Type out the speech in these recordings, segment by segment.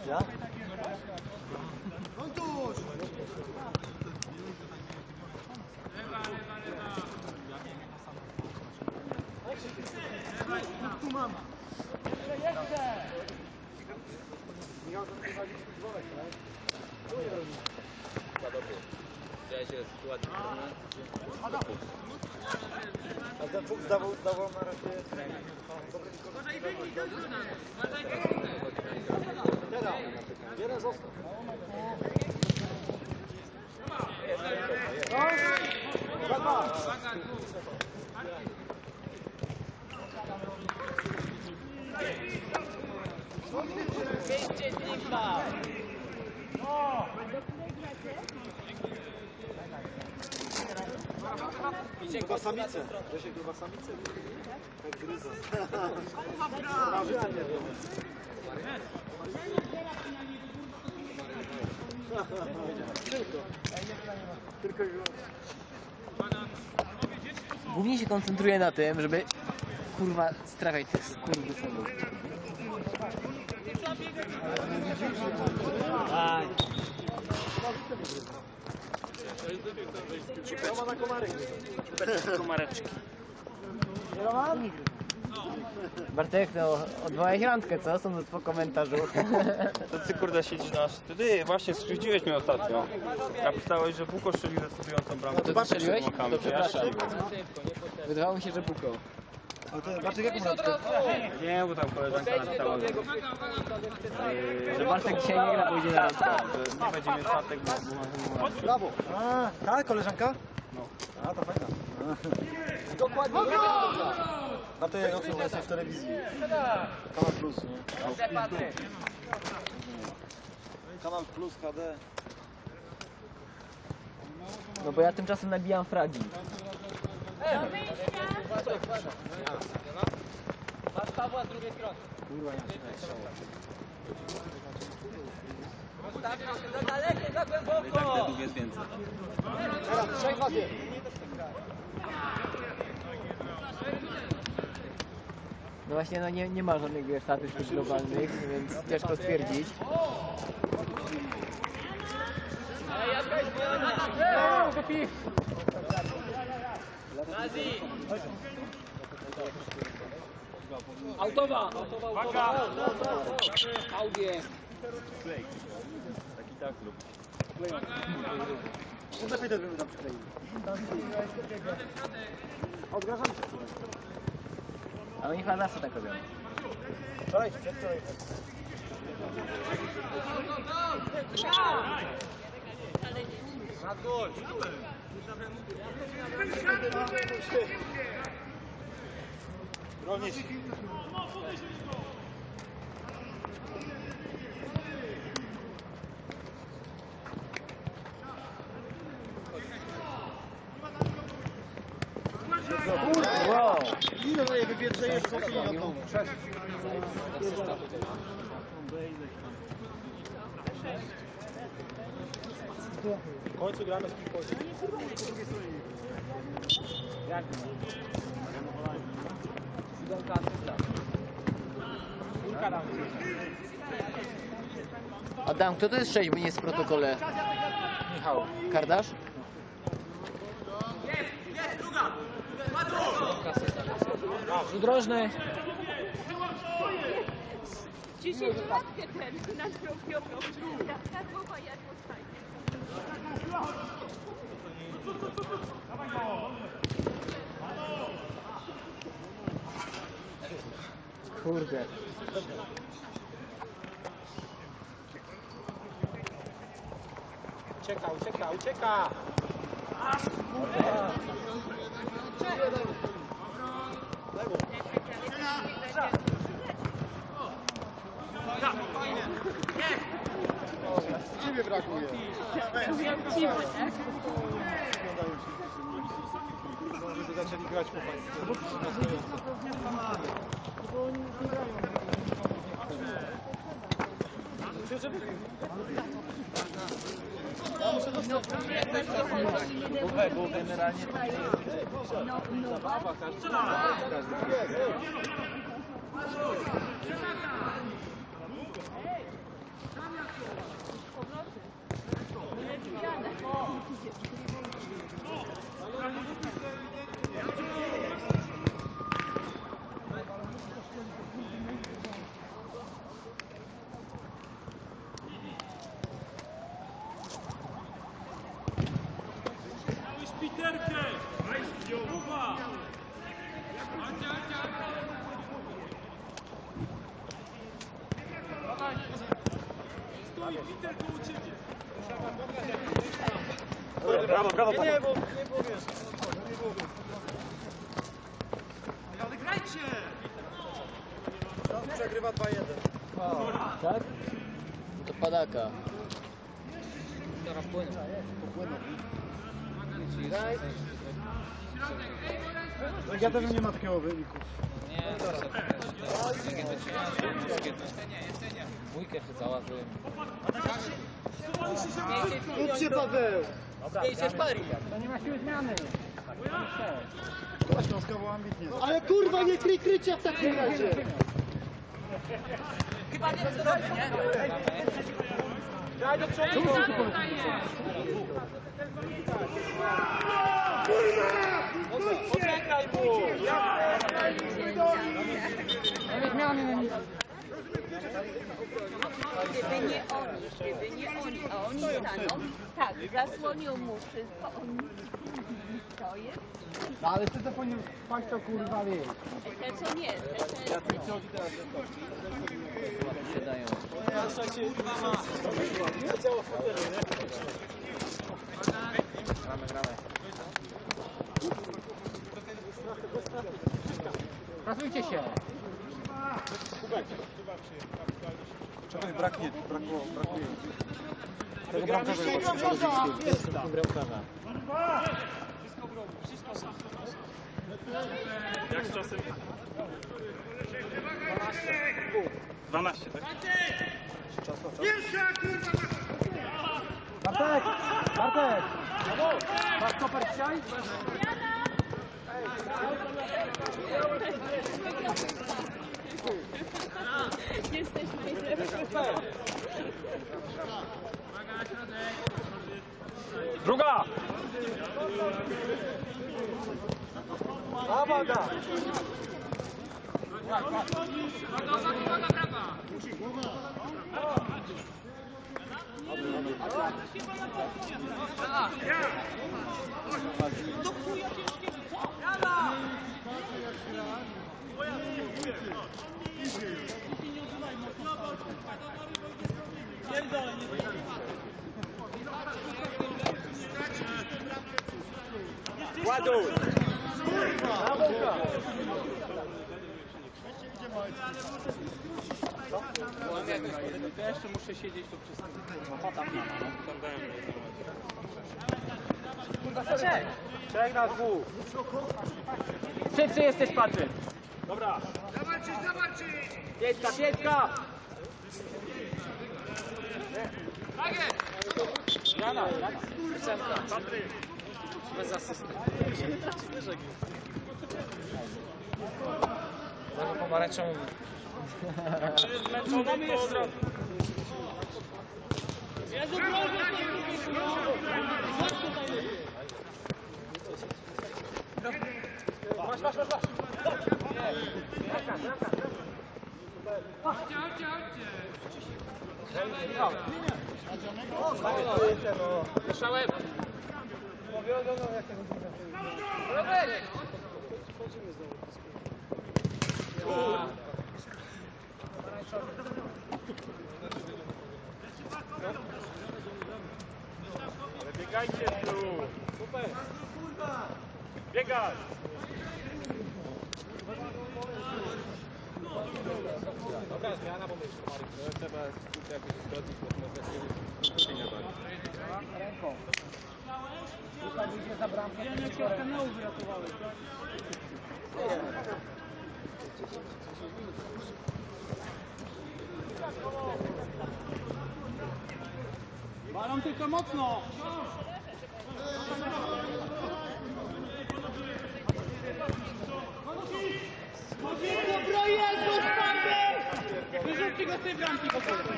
Ja? Tu mam. Michał, to prowadzisz dzwonek, tak? Widziałeś sytuację, a ten Fuk zdawał na razie... Jeden został. Chyba samice. Wiesz, chyba samice. Tak gryzą. Ja nie wiem. Tylko Głównie się koncentruję na tym, żeby kurwa strawiać tych skurwysynów. Roma na komary. komareczki. Roman? Bartek, no odwołałeś randkę, co? Sądząc po komentarzu. To ty kurde siedzisz na... Ty właśnie skrzywdziłeś mnie ostatnio. Napisałeś, że Buko strzelił decydującą bramkę. To ty strzeliłeś? Makamy, To to ja przepraszam. strzeliłem. Wydawało mi się, że Buko. A to Bartek, jaką randkę? Nie, bo tam koleżanka napisała, Że Bartek dzisiaj nie gra, pójdzie na randkę. że nie będzie mieć czwartek, bo Brawo. A, tak, koleżanka? No. A, to fajna. Dokładnie. A to ja nocą jestem w telewizji. Kanal Plus, nie? Kanal Plus HD. No bo ja tymczasem nabijam fragi. Masz Pawła z drugiej strony. Kurwa, nie wiem, Tak, za dalekie, za i tak głęboko. według jest więcej. teraz, trzech was jest. No właśnie, no nie ma żadnych statystyk globalnych, więc ciężko stwierdzić. Ej, jakaś zmiana. Nazi. Autowa. Audie. Taki tak lub. No lepiej też bym tam przykleił. Odgrażam się. A oni chyba zawsze tak robią. Wczoraj, przedwczoraj. Bronisz. Wow! Ile moje wypieczenie jest no. W końcu gramy z Piłkowi. Jak? Siódemka asysta. Adam, kto to jest 6, bo nie jest w protokole? Michał. Kardasz? Drożny. Dzisiaj łapkę ten na zrobioną. Ta głowa jadło fajnie. Kurde. Ucieka! Ciebie brakuje. Żeby zaczęli grać po państwu. Bo generalnie zabawa każdy. Brawo, brawo, Paweł. Nie było wiesz. Ale grajcie! Przegrywa 2-1. Tak? To padaka. Ja też nie ma takiego wyniku. Dwójkę się załatwiłem. Idźcie, Paweł! Miejcie szpari. Szkoda Śląska była ambitnie. Ale kurwa nie kryj krycia w takim razie! Chyba nie zdrowie, nie? Daj do przodu! Poczekaj mu! Gdyby nie oni, a oni staną, tak, zasłonią mu wszystko, oni to jest. No ale ty to powinien spać to kurwa wie. Te co nie, Się dają. Gramy. Pracujcie się! Czekaj, brakuje. Tego Bramkarza! Bramkarza. Jak z czasem? 12, tak? Bartek! Bartek! Masz koper dzisiaj? jesteśmy najlepsi. Druga! Uwaga! Ładuj! Ja jeszcze muszę siedzieć tu przez Trzech na dwóch. Szybciej jesteś, Patryk! Dobra. Pięćka! Rana. Patryk. Bez asysty. Pomarańczową. Zmęczony to od razu. Słyszałem! Ale biegajcie tu. Super. Biegaj. Dobra, zmiana pomysłu, Marek. Trzeba jakoś zgodzić, bo to jest ręką. Tutaj idzie za bramkę. Ja nie kanału wyratowałeś, tak? Balon tylko mocno! Dobra jest, otwarty! Wyrzućcie go z tej bramki, po prostu.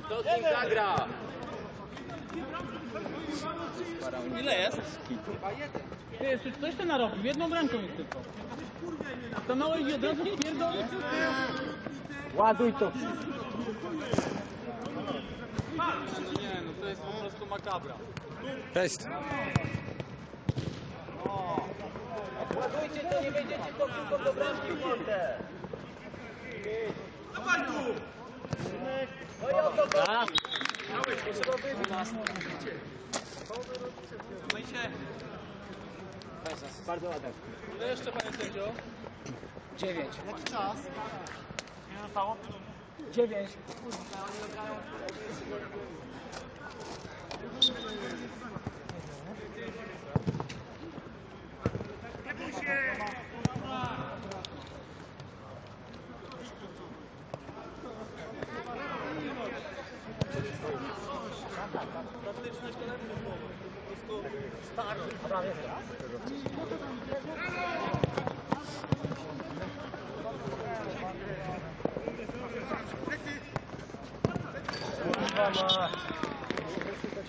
Kto z nim zagra? Ile jest? Ty, jeszcze coś to narobił, jedną ręką jest tylko. To małe idzie od razu pierdolę. Ładuj to. Nie, no to jest po prostu makabra. Cześć. Ładujcie to, nie będziecie to tylko do bramki kurde. Dawaj tu! No i o to chodzi. Bardzo ładnie. Ile jeszcze, panie sędzio? 9. Jaki czas? Ile zostało? 9.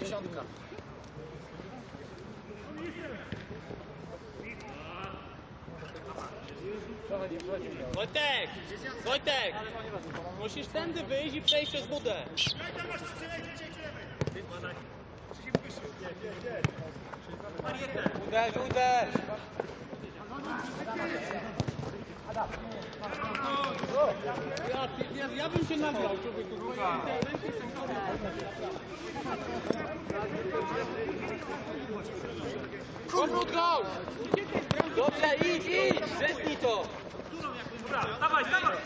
Dziesiątka. Wojtek! Wojtek! Musisz tędy wyjść i przejść przez budę. Uderz, uderz! Ja bym się nagrał, człowieku. Powrót go! Dobrze, idź, idź! Przesnij to! Dawaj, dawaj!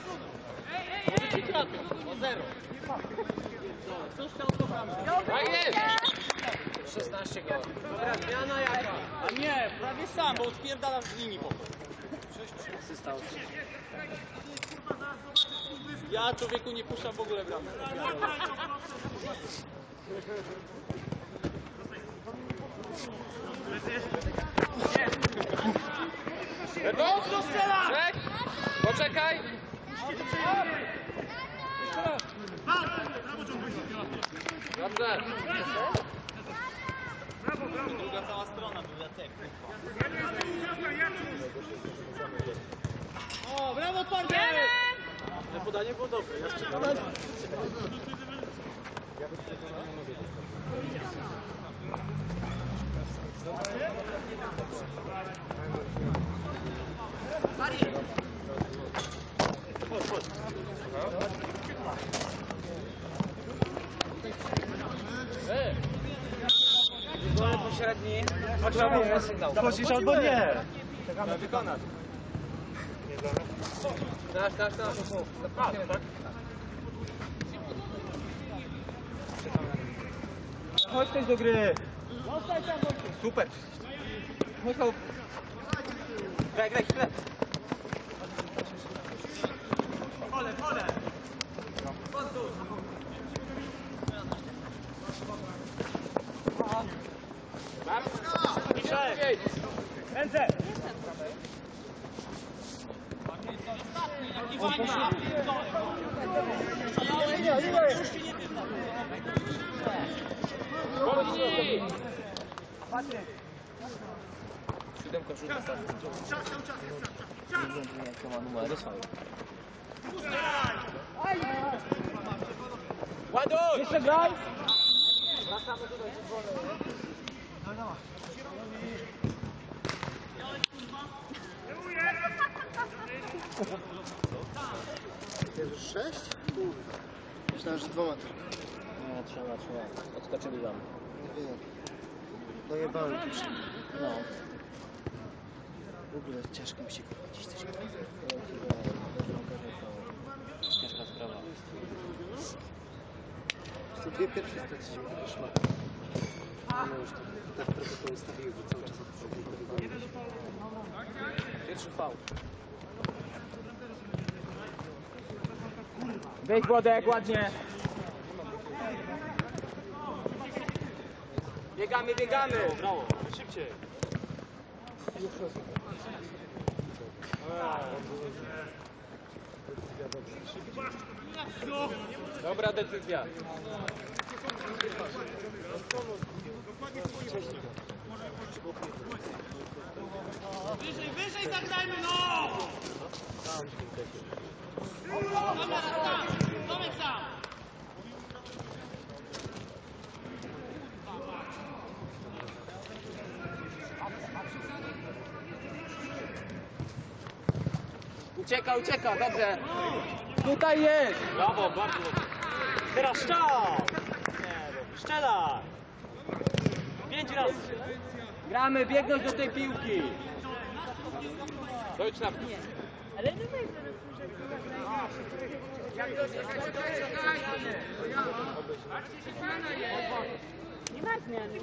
Możecie trafić, o 0. Coś chciał to bramkę. Tak jest! 16 gol. Dobra, zmiana jaka? A nie, prawie sam, bo odpierdalam z linii po prostu. Ja człowieku nie puszczam w ogóle bramkę. Mocno strzela! Poczekaj! Dobrze. Druga cała strona, druga cek. O, brawo Twardy! Ale podanie było dobre. Ja przekonałem. Gole pośredni. Chodzisz albo nie. Czekamy wykonać. Dasz. Tak? Chodź też do gry. Super. Michał. Graj, chwilę. Ręce. Ładuj! Jeszcze graj. Jest już 6? Myślałem, że 2 metry. Nie, trzeba. Odskoczyli wam. Nie wiem. Dojebałem tu się. No. W ogóle ciężko mi się chodzić coś. Ciężka sprawa. To 2 pierwsze straciliśmy, tylko szlak. No już tak trochę to ustawiły, że cały czas odchodzili. Pierwszy faul. Wejdź Włodek, ładnie. Biegamy! Brawo, szybciej. Dobra decyzja. Wyżej, wyżej zagrajmy, no! Dobra, sam! Tomek sam! Ucieka, ucieka, dobrze. Tutaj jest. Brawo, bardzo. Teraz strzał! Strzelaj! 5 razy. Gramy, biegnąć do tej piłki. Dojdź na Nie. Ale no weź zaraz słyszę, nie ma zmiany.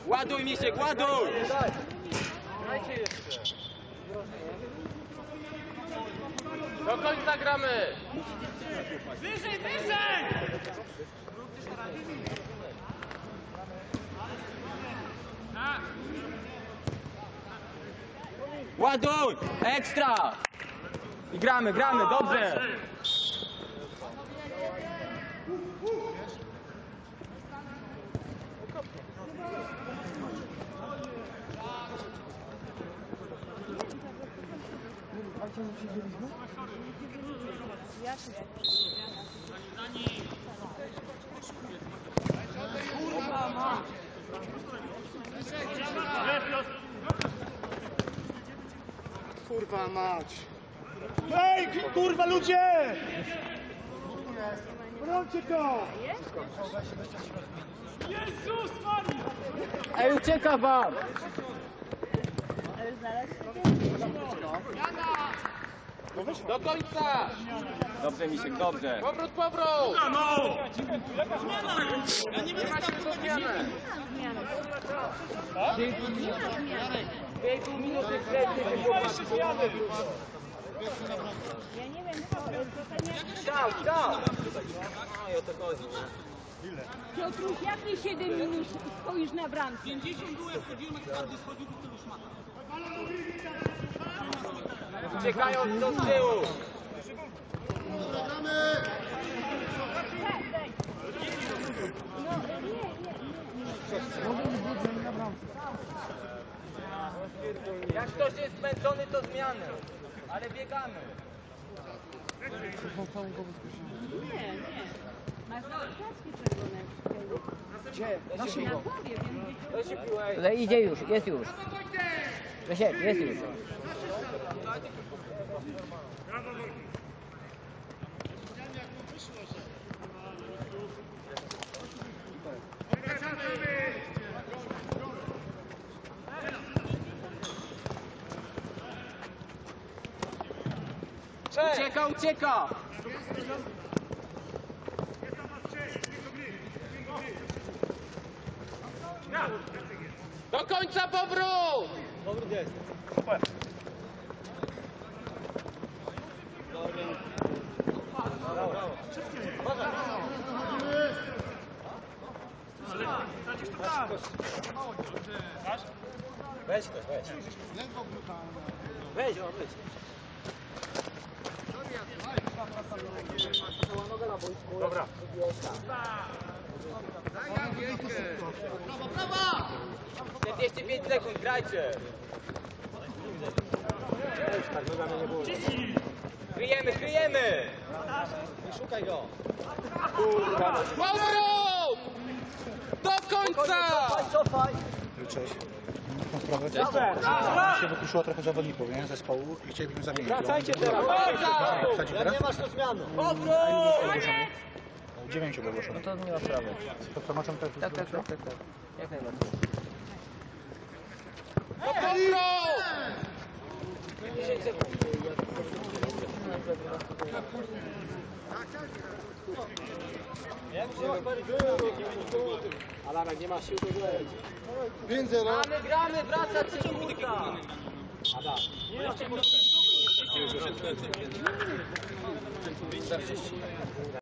Ładuj, Misiek, ładuj! Do końca gramy! Wyżej, wyżej! Ładuj! Ekstra! I gramy, gramy, dobrze! Kurwa mać. Hej, kurwa ludzie! Brącie go! Jezus Maria! Ej, ucieka wam! Ale zaraz Do końca! Dobrze, Misiek, dobrze. Powrót, powrót! No! Zmiana! Ja nie będę stał tu nie ma zmiany. Nie ma zmiany. 2,5 minuty wcześniej. Ja nie wiem, co to jest. Strzał, strzał! No i o to chodzi. Piotruś, jak ty 7 minut stoisz na bramce? 50 było, jak chodziłem, jak każdy schodził, to już ma. Uciekają do tyłu! No, nie. Jak ktoś jest zmęczony, to zmiany. Ale biegamy. Nie. Masz kartki czerwone. Gdzie? Na Na siłę. głowie, więc To się piłę. Ale idzie już, jest już. Grzesiek, jest już. Ucieka, ucieka! Do końca powrót! Powrót jest. Weź ktoś, weź. Weź, o, weź. Dobra. 45 sekund, grajcie! Tak, nogami nie było. Kryjemy, kryjemy! Nie szukaj go. Powrót! Do końca! Cofaj. Cześć. Mam sprawę. Się wykruszyło trochę zawodników, nie? Zespołu i chcielibyśmy zamienić. Wracajcie teraz. Wsadzi teraz? Nie masz to zmiany. Powrót! 9 było ogłoszone. To nie ma sprawy. To co, moczą też? Tak. Jak najbardziej. Do powrót! Alamek nie ma sił do gry. Gramy, wracać się kurka!